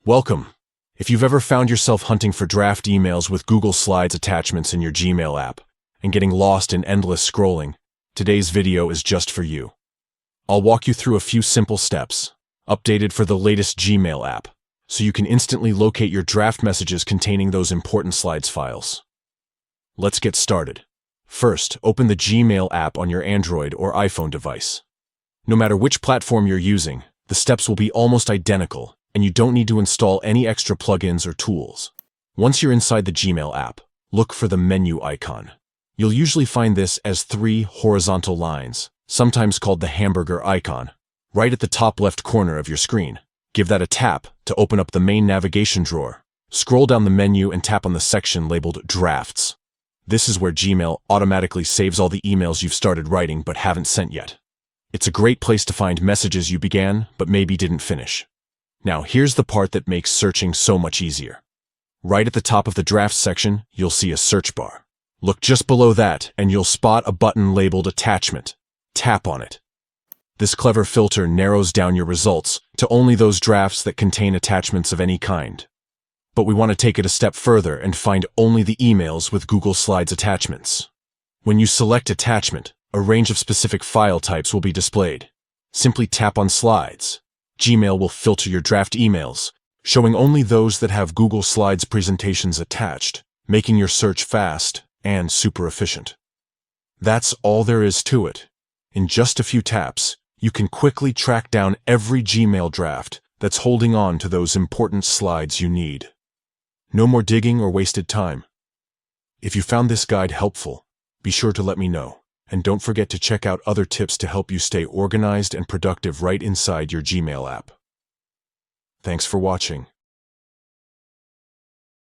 Welcome. If you've ever found yourself hunting for draft emails with Google Slides attachments in your Gmail app and getting lost in endless scrolling, today's video is just for you. I'll walk you through a few simple steps, updated for the latest Gmail app, so you can instantly locate your draft messages containing those important Slides files. Let's get started. First, open the Gmail app on your Android or iPhone device. No matter which platform you're using, the steps will be almost identical, and you don't need to install any extra plugins or tools. Once you're inside the Gmail app, look for the menu icon. You'll usually find this as 3 horizontal lines, sometimes called the hamburger icon, right at the top left corner of your screen. Give that a tap to open up the main navigation drawer. Scroll down the menu and tap on the section labeled Drafts. This is where Gmail automatically saves all the emails you've started writing but haven't sent yet. It's a great place to find messages you began but maybe didn't finish. Now, here's the part that makes searching so much easier. Right at the top of the Drafts section, you'll see a search bar. Look just below that, and you'll spot a button labeled Attachment. Tap on it. This clever filter narrows down your results to only those drafts that contain attachments of any kind. But we want to take it a step further and find only the emails with Google Slides attachments. When you select Attachment, a range of specific file types will be displayed. Simply tap on Slides. Gmail will filter your draft emails, showing only those that have Google Slides presentations attached, making your search fast and super efficient. That's all there is to it. In just a few taps, you can quickly track down every Gmail draft that's holding on to those important slides you need. No more digging or wasted time. If you found this guide helpful, be sure to let me know. And don't forget to check out other tips to help you stay organized and productive right inside your Gmail app. Thanks for watching.